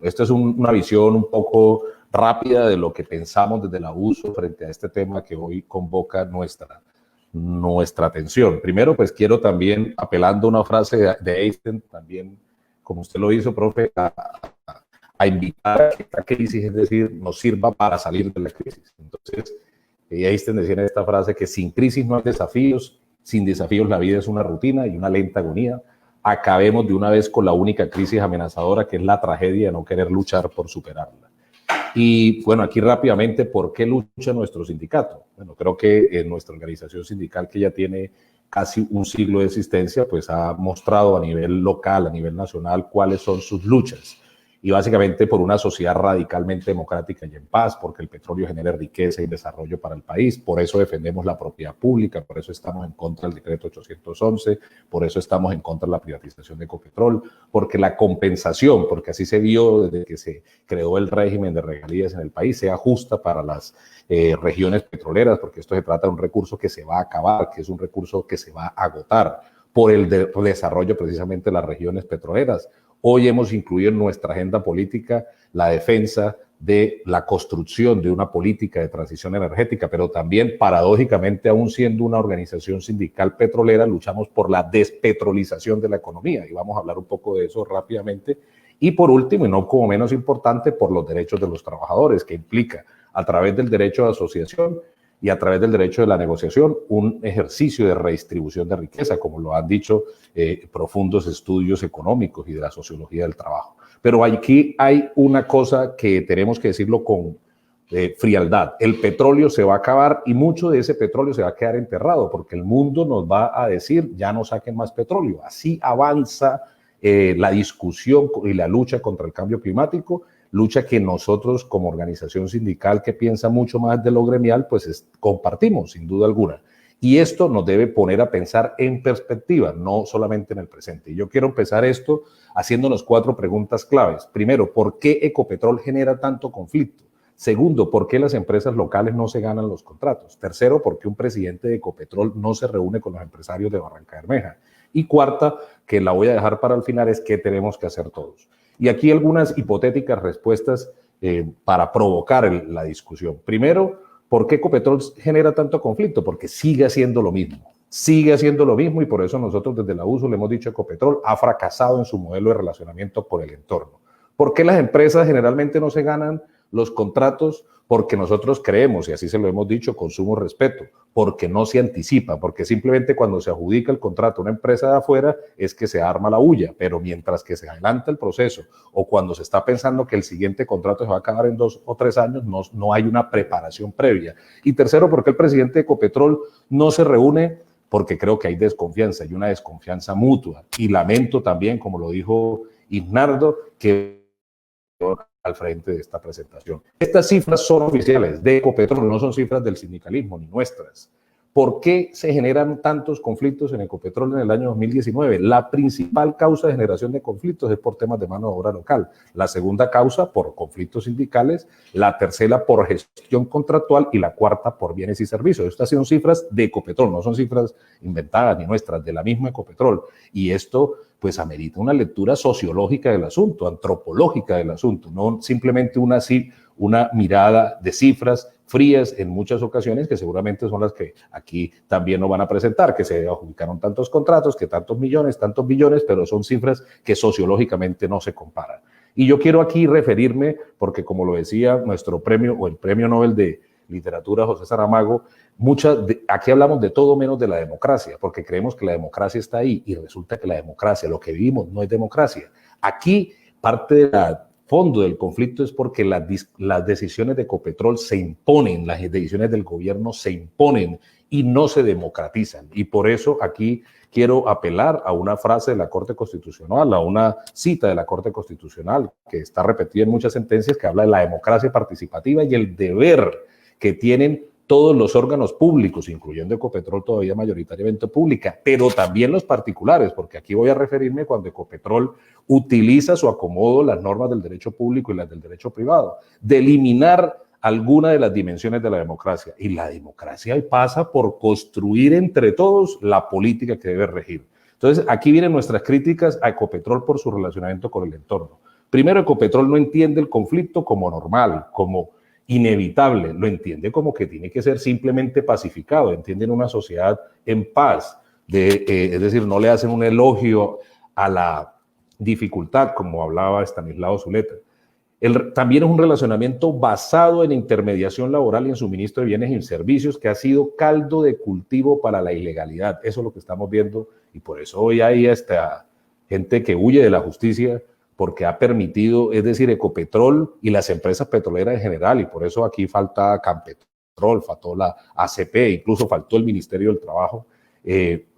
Esta es una visión un poco rápida de lo que pensamos desde la USO frente a este tema que hoy convoca nuestra atención. Primero, pues quiero también, apelando a una frase de Einstein, también, como usted lo hizo, profe, a invitar a que esta crisis, es decir, nos sirva para salir de la crisis. Entonces, Einstein decía en esta frase que sin crisis no hay desafíos, sin desafíos la vida es una rutina y una lenta agonía. Acabemos de una vez con la única crisis amenazadora, que es la tragedia de no querer luchar por superarla. Y bueno, aquí rápidamente, ¿por qué lucha nuestro sindicato? Bueno, creo que nuestra organización sindical, que ya tiene casi un siglo de existencia, pues ha mostrado a nivel local, a nivel nacional, cuáles son sus luchas. Y básicamente por una sociedad radicalmente democrática y en paz, porque el petróleo genera riqueza y desarrollo para el país. Por eso defendemos la propiedad pública, por eso estamos en contra del decreto 811, por eso estamos en contra de la privatización de Ecopetrol, porque la compensación, porque así se vio desde que se creó el régimen de regalías en el país, sea justa para las regiones petroleras, porque esto se trata de un recurso que se va a acabar, que es un recurso que se va a agotar por el desarrollo precisamente de las regiones petroleras. Hoy hemos incluido en nuestra agenda política la defensa de la construcción de una política de transición energética, pero también, paradójicamente, aún siendo una organización sindical petrolera, luchamos por la despetrolización de la economía, y vamos a hablar un poco de eso rápidamente. Y por último, y no como menos importante, por los derechos de los trabajadores, que implica, a través del derecho de asociación y a través del derecho de la negociación, un ejercicio de redistribución de riqueza, como lo han dicho profundos estudios económicos y de la sociología del trabajo. Pero aquí hay una cosa que tenemos que decirlo con frialdad. El petróleo se va a acabar y mucho de ese petróleo se va a quedar enterrado, porque el mundo nos va a decir, ya no saquen más petróleo. Así avanza la discusión y la lucha contra el cambio climático, lucha que nosotros como organización sindical que piensa mucho más de lo gremial, pues compartimos sin duda alguna. Y esto nos debe poner a pensar en perspectiva, no solamente en el presente. Y yo quiero empezar esto haciéndonos 4 preguntas claves. Primero, ¿por qué Ecopetrol genera tanto conflicto? Segundo, ¿por qué las empresas locales no se ganan los contratos? Tercero, ¿por qué un presidente de Ecopetrol no se reúne con los empresarios de Barranca Bermeja? Y cuarta, que la voy a dejar para el final, es qué tenemos que hacer todos. Y aquí algunas hipotéticas respuestas para provocar la discusión. Primero, ¿por qué Ecopetrol genera tanto conflicto? Porque sigue haciendo lo mismo. Sigue haciendo lo mismo y por eso nosotros desde la USO le hemos dicho que Ecopetrol ha fracasado en su modelo de relacionamiento con el entorno. ¿Por qué las empresas generalmente no se ganan los contratos? Porque nosotros creemos, y así se lo hemos dicho con sumo respeto, porque no se anticipa, porque simplemente cuando se adjudica el contrato a una empresa de afuera es que se arma la bulla, pero mientras que se adelanta el proceso o cuando se está pensando que el siguiente contrato se va a acabar en 2 o 3 años, no hay una preparación previa. Y tercero, porque el presidente de Ecopetrol no se reúne, porque creo que hay desconfianza y una desconfianza mutua. Y lamento también, como lo dijo Ignardo, que al frente de esta presentación. Estas cifras son oficiales de Ecopetrol, no son cifras del sindicalismo ni nuestras. ¿Por qué se generan tantos conflictos en Ecopetrol en el año 2019? La principal causa de generación de conflictos es por temas de mano de obra local. La segunda causa por conflictos sindicales, la tercera por gestión contractual y la cuarta por bienes y servicios. Estas son cifras de Ecopetrol, no son cifras inventadas ni nuestras, de la misma Ecopetrol. Y esto pues amerita una lectura sociológica del asunto, antropológica del asunto, no simplemente una mirada de cifras frías en muchas ocasiones, que seguramente son las que aquí también nos van a presentar, que se adjudicaron tantos contratos, que tantos millones, tantos billones, pero son cifras que sociológicamente no se comparan. Y yo quiero aquí referirme, porque como lo decía nuestro premio o el Premio Nobel de Literatura José Saramago, aquí hablamos de todo menos de la democracia, porque creemos que la democracia está ahí y resulta que la democracia, lo que vivimos, no es democracia. Aquí parte del fondo del conflicto es porque las decisiones de Ecopetrol se imponen, las decisiones del gobierno se imponen y no se democratizan. Y por eso aquí quiero apelar a una frase de la Corte Constitucional, a una cita de la Corte Constitucional que está repetida en muchas sentencias, que habla de la democracia participativa y el deber que tienen todos los órganos públicos, incluyendo Ecopetrol todavía mayoritariamente pública, pero también los particulares, porque aquí voy a referirme cuando Ecopetrol utiliza su acomodo las normas del derecho público y las del derecho privado, de eliminar alguna de las dimensiones de la democracia. Y la democracia pasa por construir entre todos la política que debe regir. Entonces, aquí vienen nuestras críticas a Ecopetrol por su relacionamiento con el entorno. Primero, Ecopetrol no entiende el conflicto como normal, como inevitable, lo entiende como que tiene que ser simplemente pacificado, entienden una sociedad en paz, es decir, no le hacen un elogio a la dificultad, como hablaba Estanislao Zuleta. También es un relacionamiento basado en intermediación laboral y en suministro de bienes y servicios que ha sido caldo de cultivo para la ilegalidad. Eso es lo que estamos viendo y por eso hoy hay esta gente que huye de la justicia porque ha permitido, es decir, Ecopetrol y las empresas petroleras en general, y por eso aquí falta Campetrol, faltó la ACP, incluso faltó el Ministerio del Trabajo,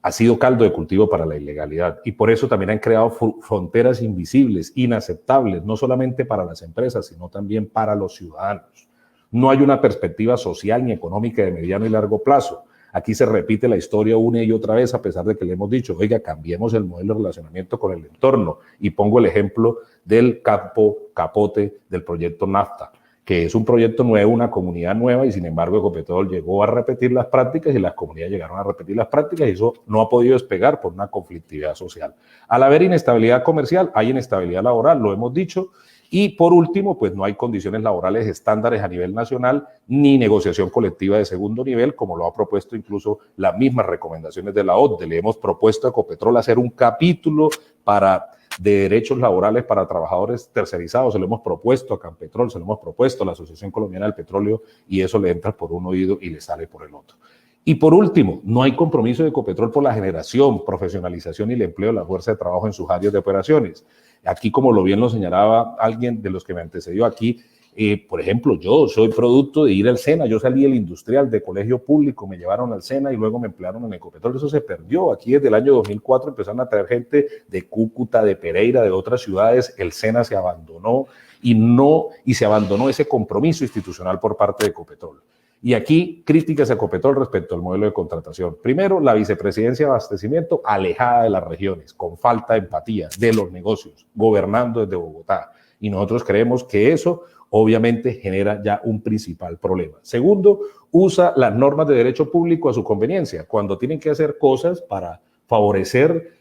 ha sido caldo de cultivo para la ilegalidad. Y por eso también han creado fronteras invisibles, inaceptables, no solamente para las empresas, sino también para los ciudadanos. No hay una perspectiva social ni económica de mediano y largo plazo. Aquí se repite la historia una y otra vez, a pesar de que le hemos dicho, oiga, cambiemos el modelo de relacionamiento con el entorno. Y pongo el ejemplo del capote del proyecto NAFTA, que es un proyecto nuevo, una comunidad nueva, y sin embargo Ecopetrol llegó a repetir las prácticas y las comunidades llegaron a repetir las prácticas y eso no ha podido despegar por una conflictividad social. Al haber inestabilidad comercial, hay inestabilidad laboral, lo hemos dicho, y por último, pues no hay condiciones laborales estándares a nivel nacional ni negociación colectiva de segundo nivel, como lo ha propuesto incluso las mismas recomendaciones de la OCDE. Le hemos propuesto a Ecopetrol hacer un capítulo de derechos laborales para trabajadores tercerizados, se lo hemos propuesto a Campetrol, se lo hemos propuesto a la Asociación Colombiana del Petróleo y eso le entra por un oído y le sale por el otro. Y por último, no hay compromiso de Ecopetrol por la generación, profesionalización y el empleo de la fuerza de trabajo en sus áreas de operaciones. Aquí, como lo bien lo señalaba alguien de los que me antecedió aquí, por ejemplo, yo soy producto de ir al SENA, yo salí del industrial de colegio público, me llevaron al SENA y luego me emplearon en Ecopetrol, eso se perdió. Aquí desde el año 2004 empezaron a traer gente de Cúcuta, de Pereira, de otras ciudades, el SENA se abandonó y se abandonó ese compromiso institucional por parte de Ecopetrol. Y aquí críticas a Ecopetrol respecto al modelo de contratación. Primero, la vicepresidencia de abastecimiento alejada de las regiones, con falta de empatía de los negocios, gobernando desde Bogotá. Y nosotros creemos que eso obviamente genera ya un principal problema. Segundo, usa las normas de derecho público a su conveniencia, cuando tienen que hacer cosas para favorecer,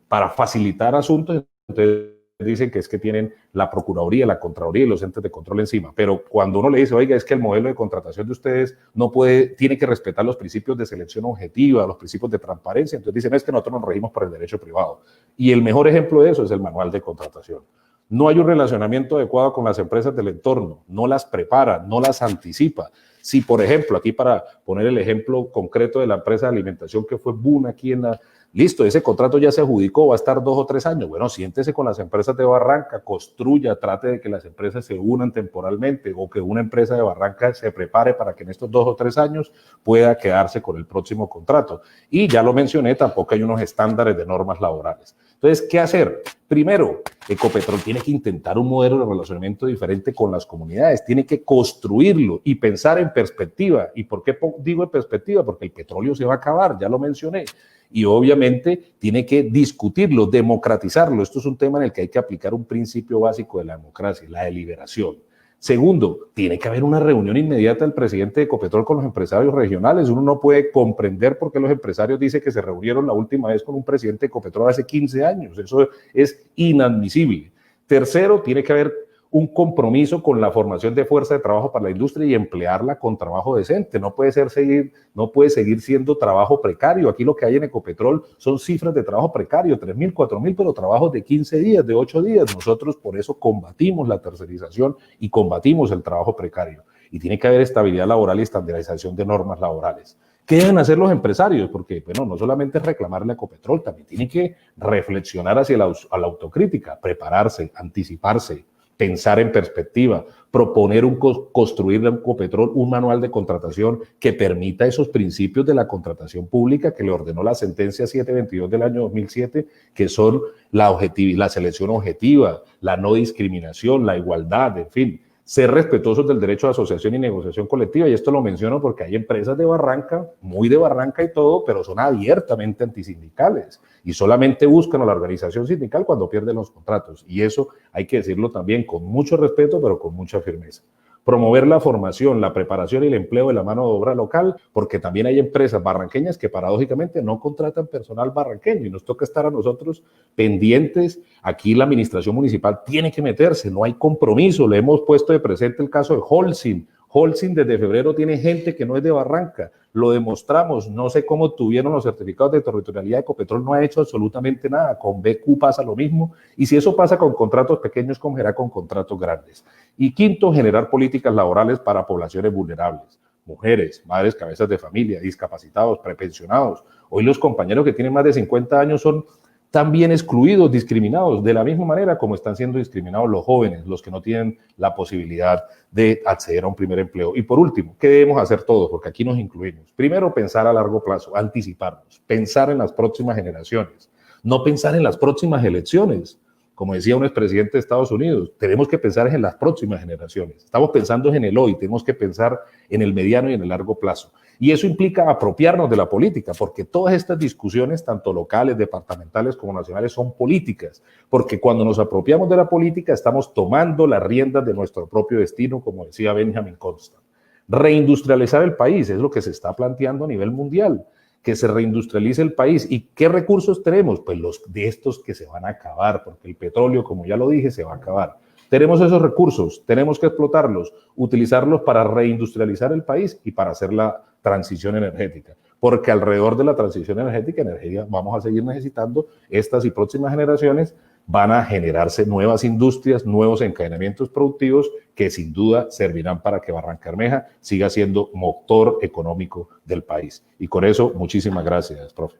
para facilitar asuntos, entonces dicen que es que tienen la Procuraduría, la Contraloría y los entes de control encima, pero cuando uno le dice, oiga, es que el modelo de contratación de ustedes no puede, tiene que respetar los principios de selección objetiva, los principios de transparencia, entonces dicen, es que nosotros nos regimos por el derecho privado. Y el mejor ejemplo de eso es el manual de contratación. No hay un relacionamiento adecuado con las empresas del entorno, no las prepara, no las anticipa. Si, por ejemplo, aquí para poner el ejemplo concreto de la empresa de alimentación que fue Boom aquí en la... Listo, ese contrato ya se adjudicó, va a estar 2 o 3 años. Bueno, siéntese con las empresas de Barranca, construya, trate de que las empresas se unan temporalmente o que una empresa de Barranca se prepare para que en estos 2 o 3 años pueda quedarse con el próximo contrato. Y ya lo mencioné, tampoco hay unos estándares de normas laborales. Entonces, ¿qué hacer? Primero, Ecopetrol tiene que intentar un modelo de relacionamiento diferente con las comunidades, tiene que construirlo y pensar en perspectiva. ¿Y por qué digo en perspectiva? Porque el petróleo se va a acabar, ya lo mencioné. Y obviamente tiene que discutirlo, democratizarlo. Esto es un tema en el que hay que aplicar un principio básico de la democracia, la deliberación. Segundo, tiene que haber una reunión inmediata del presidente de Ecopetrol con los empresarios regionales. Uno no puede comprender por qué los empresarios dicen que se reunieron la última vez con un presidente de Ecopetrol hace 15 años. Eso es inadmisible. Tercero, tiene que haber un compromiso con la formación de fuerza de trabajo para la industria y emplearla con trabajo decente. No puede seguir siendo trabajo precario. Aquí lo que hay en Ecopetrol son cifras de trabajo precario, 3.000, 4.000, pero trabajos de 15 días, de 8 días. Nosotros por eso combatimos la tercerización y combatimos el trabajo precario. Y tiene que haber estabilidad laboral y estandarización de normas laborales. ¿Qué deben hacer los empresarios? Porque, bueno, no solamente es reclamarle a Ecopetrol, también tienen que reflexionar hacia la autocrítica, prepararse, anticiparse, pensar en perspectiva, proponer construir en Ecopetrol un manual de contratación que permita esos principios de la contratación pública que le ordenó la sentencia 722 del año 2007, que son la selección objetiva, la no discriminación, la igualdad, en fin, ser respetuosos del derecho de asociación y negociación colectiva. Y esto lo menciono porque hay empresas de Barranca, muy de Barranca y todo, pero son abiertamente antisindicales y solamente buscan a la organización sindical cuando pierden los contratos. Y eso hay que decirlo también con mucho respeto, pero con mucha firmeza. promover la formación, la preparación y el empleo de la mano de obra local, porque también hay empresas barranqueñas que paradójicamente no contratan personal barranqueño y nos toca estar a nosotros pendientes. Aquí la administración municipal tiene que meterse, no hay compromiso. Le hemos puesto de presente el caso de Holcim. Holcim desde febrero tiene gente que no es de Barranca, lo demostramos, no sé cómo tuvieron los certificados de territorialidad. Ecopetrol no ha hecho absolutamente nada, con BQ pasa lo mismo, y si eso pasa con contratos pequeños, ¿cómo será con contratos grandes? Y quinto, generar políticas laborales para poblaciones vulnerables, mujeres, madres, cabezas de familia, discapacitados, prepensionados. Hoy los compañeros que tienen más de 50 años son también excluidos, discriminados, de la misma manera como están siendo discriminados los jóvenes, los que no tienen la posibilidad de acceder a un primer empleo. Y por último, ¿qué debemos hacer todos? Porque aquí nos incluimos. Primero, pensar a largo plazo, anticiparnos, pensar en las próximas generaciones, no pensar en las próximas elecciones. Como decía un expresidente de Estados Unidos, tenemos que pensar en las próximas generaciones. Estamos pensando en el hoy, tenemos que pensar en el mediano y en el largo plazo. Y eso implica apropiarnos de la política, porque todas estas discusiones, tanto locales, departamentales como nacionales, son políticas. Porque cuando nos apropiamos de la política, estamos tomando las riendas de nuestro propio destino, como decía Benjamin Constant. Reindustrializar el país es lo que se está planteando a nivel mundial, que se reindustrialice el país. ¿Y qué recursos tenemos? Pues los de estos que se van a acabar, porque el petróleo, como ya lo dije, se va a acabar. Tenemos esos recursos, tenemos que explotarlos, utilizarlos para reindustrializar el país y para hacer la transición energética. Porque alrededor de la transición energética vamos a seguir necesitando, estas y próximas generaciones van a generarse nuevas industrias, nuevos encadenamientos productivos que sin duda servirán para que Barrancabermeja siga siendo motor económico del país. Y con eso, muchísimas gracias, profe.